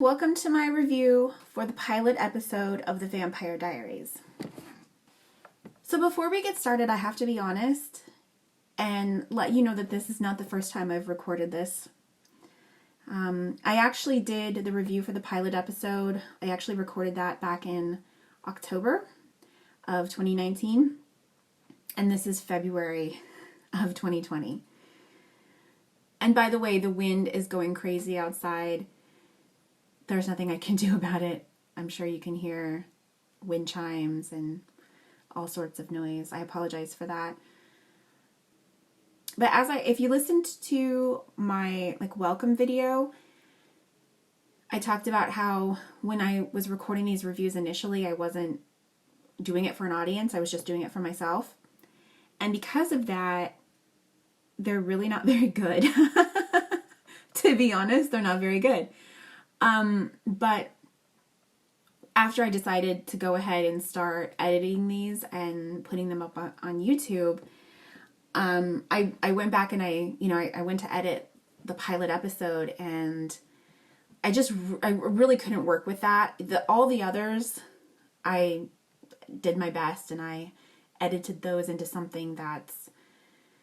Welcome to my review for the pilot episode of the Vampire Diaries. So before we get started, I have to be honest and let you know that this is not the first time I've recorded this. I actually did the review for the pilot episode. I actually recorded that back in October of 2019, and this is February of 2020. And by the way, the wind is going crazy outside. There's nothing I can do about it. I'm sure you can hear wind chimes and all sorts of noise. I apologize for that. But if you listened to my welcome video, I talked about how when I was recording these reviews initially, I wasn't doing it for an audience. I was just doing it for myself. And because of that, they're really not very good. To be honest, they're not very good. But after I decided to go ahead and start editing these and putting them up on YouTube, I went back and I went to edit the pilot episode, and I really couldn't work with that. All the others, I did my best and I edited those into something that's,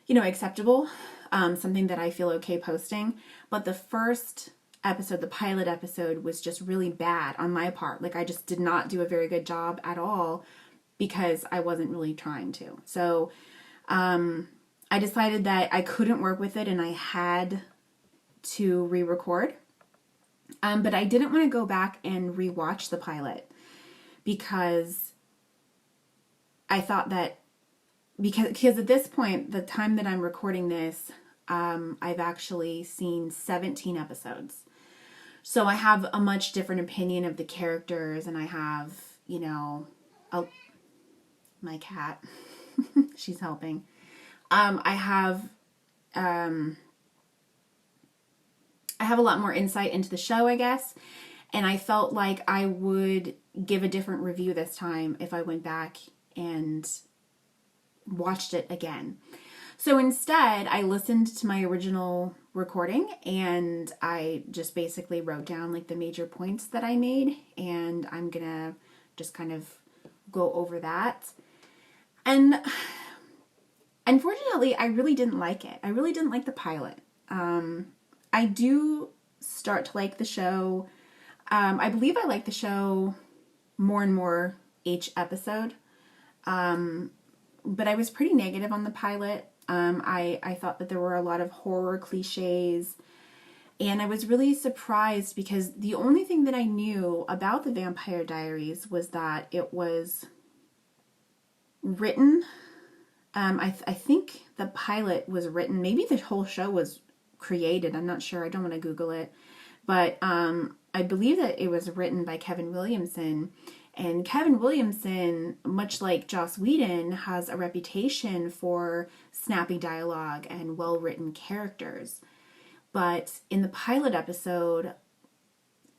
acceptable, something that I feel okay posting. But the first episode, the pilot episode, was just really bad on my part. I just did not do a very good job at all because I wasn't really trying to. So I decided that I couldn't work with it and I had to re-record. But I didn't want to go back and re-watch the pilot because I thought that because at this point, the time that I'm recording this, I've actually seen 17 episodes. So I have a much different opinion of the characters, and I have, my cat, she's helping. I have a lot more insight into the show, I guess, and I felt like I would give a different review this time if I went back and watched it again. So instead, I listened to my original recording and I just basically wrote down the major points that I made, and I'm gonna just kind of go over that. And unfortunately, I really didn't like it. I really didn't like the pilot. I do start to like the show. I believe I like the show more and more each episode. But I was pretty negative on the pilot. I thought that there were a lot of horror cliches, and I was really surprised because the only thing that I knew about the Vampire Diaries was that it was written. I think the pilot was written. Maybe the whole show was created. I'm not sure. I don't want to Google it, but I believe that it was written by Kevin Williamson. And Kevin Williamson, much like Joss Whedon, has a reputation for snappy dialogue and well-written characters. But in the pilot episode,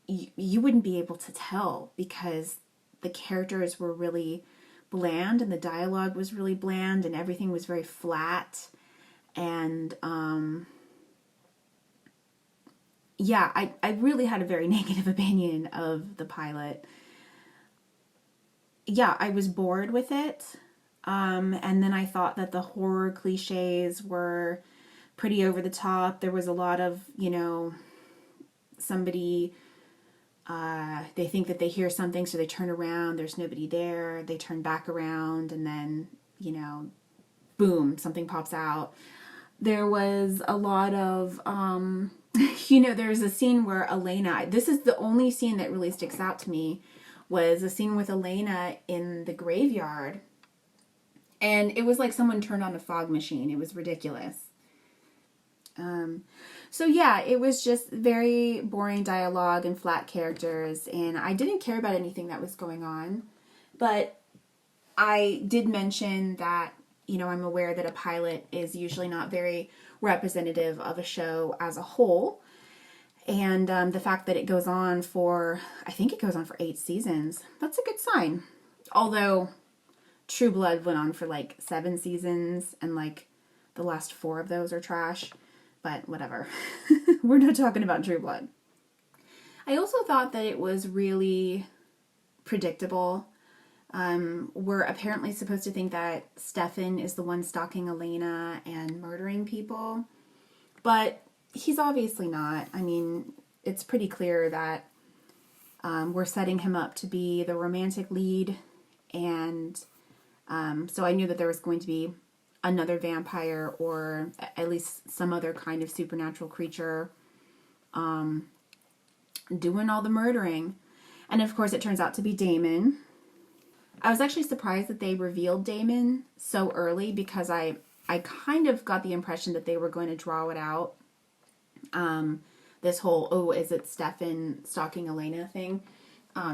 you wouldn't be able to tell because the characters were really bland and the dialogue was really bland and everything was very flat. And I really had a very negative opinion of the pilot. Yeah, I was bored with it. And then I thought that the horror cliches were pretty over the top. There was a lot of, somebody, they think that they hear something, so they turn around, there's nobody there, they turn back around, and then, boom, something pops out. There was a lot of, there's a scene where Elena, this is the only scene that really sticks out to me, was a scene with Elena in the graveyard. And it was like someone turned on a fog machine. It was ridiculous. It was just very boring dialogue and flat characters. And I didn't care about anything that was going on. But I did mention that, I'm aware that a pilot is usually not very representative of a show as a whole. And the fact that it goes on for, I think it goes on for 8 seasons, that's a good sign. Although True Blood went on for 7 seasons, and the last 4 of those are trash. But whatever. We're not talking about True Blood. I also thought that it was really predictable. We're apparently supposed to think that Stefan is the one stalking Elena and murdering people, but he's obviously not. I mean, it's pretty clear that we're setting him up to be the romantic lead, and so I knew that there was going to be another vampire or at least some other kind of supernatural creature doing all the murdering. And of course, it turns out to be Damon. I was actually surprised that they revealed Damon so early because I kind of got the impression that they were going to draw it out. This whole, oh, is it Stefan stalking Elena thing?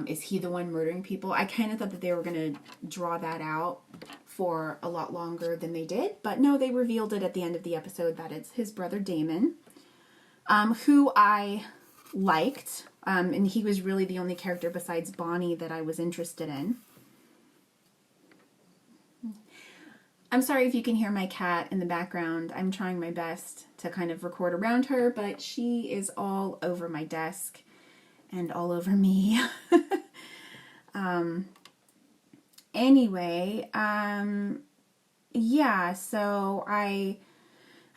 Is he the one murdering people? I kind of thought that they were going to draw that out for a lot longer than they did. But no, they revealed it at the end of the episode that it's his brother Damon, who I liked. And he was really the only character besides Bonnie that I was interested in. I'm sorry if you can hear my cat in the background. I'm trying my best to kind of record around her, but she is all over my desk and all over me. Anyway, yeah, so I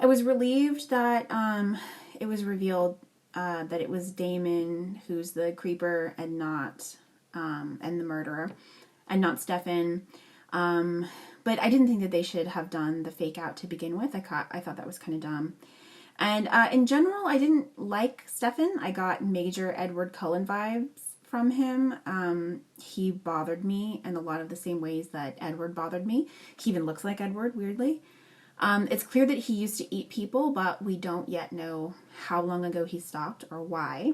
was relieved that it was revealed that it was Damon who's the creeper and not and the murderer and not Stefan. But I didn't think that they should have done the fake out to begin with. I thought that was kind of dumb. And in general, I didn't like Stefan. I got major Edward Cullen vibes from him. He bothered me in a lot of the same ways that Edward bothered me. He even looks like Edward, weirdly. It's clear that he used to eat people, but we don't yet know how long ago he stopped or why.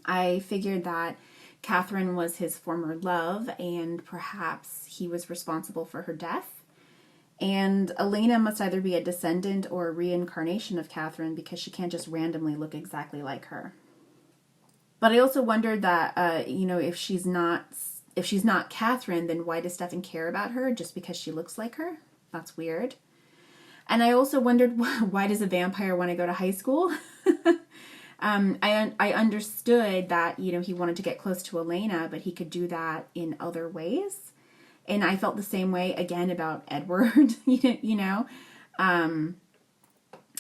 I figured that Catherine was his former love, and perhaps he was responsible for her death. And Elena must either be a descendant or a reincarnation of Catherine because she can't just randomly look exactly like her. But I also wondered that, if she's not Catherine, then why does Stefan care about her just because she looks like her? That's weird. And I also wondered, why does a vampire want to go to high school? I understood that, he wanted to get close to Elena, but he could do that in other ways. And I felt the same way, again, about Edward,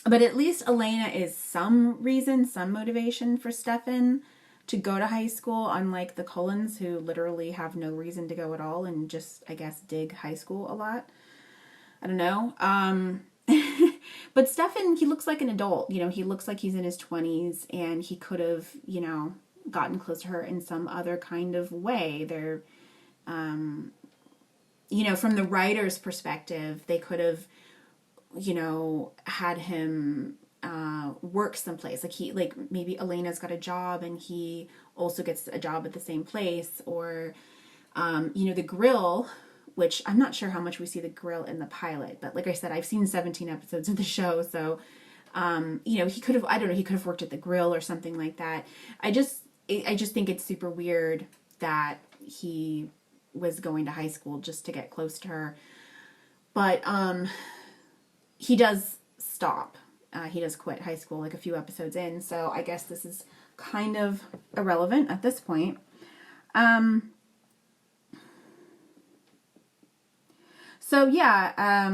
But at least Elena is some reason, some motivation for Stefan to go to high school, unlike the Cullens, who literally have no reason to go at all and just, I guess, dig high school a lot. I don't know. But Stefan, he looks like an adult. He looks like he's in his 20s, and he could have, gotten close to her in some other kind of way. They're, from the writer's perspective, they could have, had him work someplace. Like maybe Elena's got a job and he also gets a job at the same place, or, the grill, which I'm not sure how much we see the grill in the pilot, but like I said, I've seen 17 episodes of the show, so, he could have, I don't know, he could have worked at the grill or something like that. I just think it's super weird that he was going to high school just to get close to her. But, he does stop. He does quit high school like a few episodes in, so I guess this is kind of irrelevant at this point. So yeah,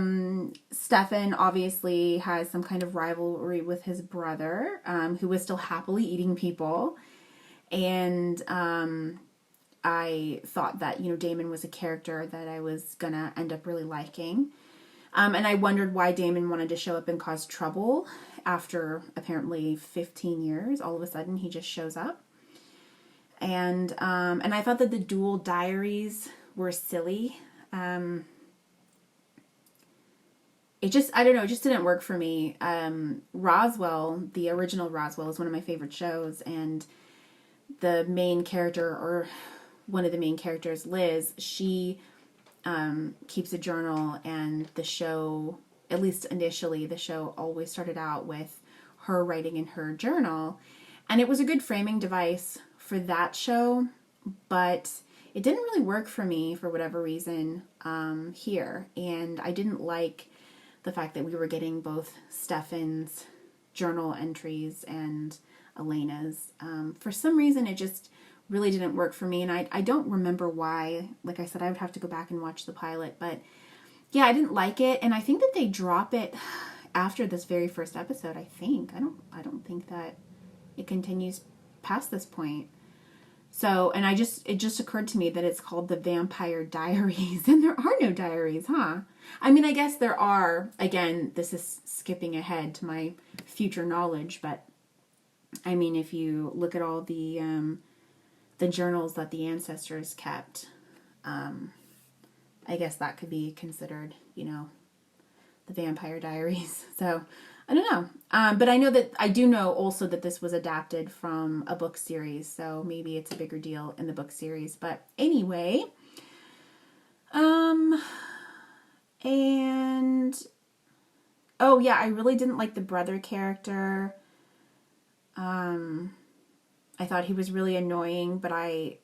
Stefan obviously has some kind of rivalry with his brother, who is still happily eating people. And I thought that, Damon was a character that I was gonna end up really liking. And I wondered why Damon wanted to show up and cause trouble after apparently 15 years. All of a sudden, he just shows up. And I thought that the dual diaries were silly. It just didn't work for me. Roswell, the original Roswell, is one of my favorite shows, and the main character, or one of the main characters, Liz, she keeps a journal, and the show, at least initially, the show always started out with her writing in her journal, and it was a good framing device for that show, but it didn't really work for me for whatever reason here, and I didn't like the fact that we were getting both Stefan's journal entries and Elena's. For some reason, it just really didn't work for me, and I don't remember why. Like I said, I would have to go back and watch the pilot, but yeah, I didn't like it, and I think that they drop it after this very first episode. I think I don't think that it continues past this point. So, and it just occurred to me that it's called the Vampire Diaries, and there are no diaries, huh? I mean, I guess there are. Again, this is skipping ahead to my future knowledge, but I mean, if you look at all the journals that the ancestors kept, I guess that could be considered, the Vampire Diaries. So, I don't know. But I do know also that this was adapted from a book series, so maybe it's a bigger deal in the book series. But anyway, and oh yeah, I really didn't like the brother character. I thought he was really annoying, but I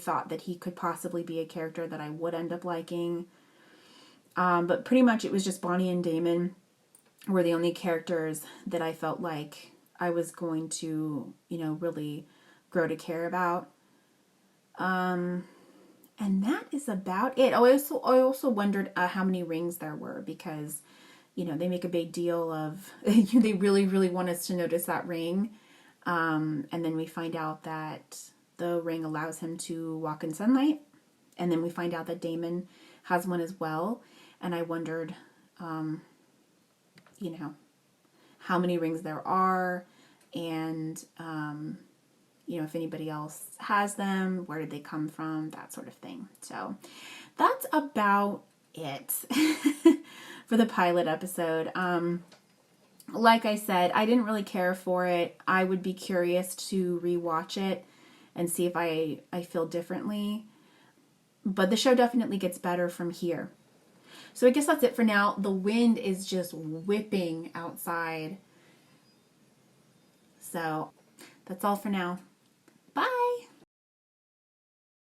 thought that he could possibly be a character that I would end up liking. But pretty much it was just Bonnie and Damon were the only characters that I felt like I was going to, really grow to care about. And that is about it. Oh, I also wondered how many rings there were, because, they make a big deal of, they really, really want us to notice that ring. And then we find out that the ring allows him to walk in sunlight. And then we find out that Damon has one as well. And I wondered, how many rings there are, and, if anybody else has them, where did they come from, that sort of thing. So that's about it for the pilot episode. Like I said, I didn't really care for it. I would be curious to rewatch it and see if I feel differently. But the show definitely gets better from here. So I guess that's it for now. The wind is just whipping outside. So that's all for now.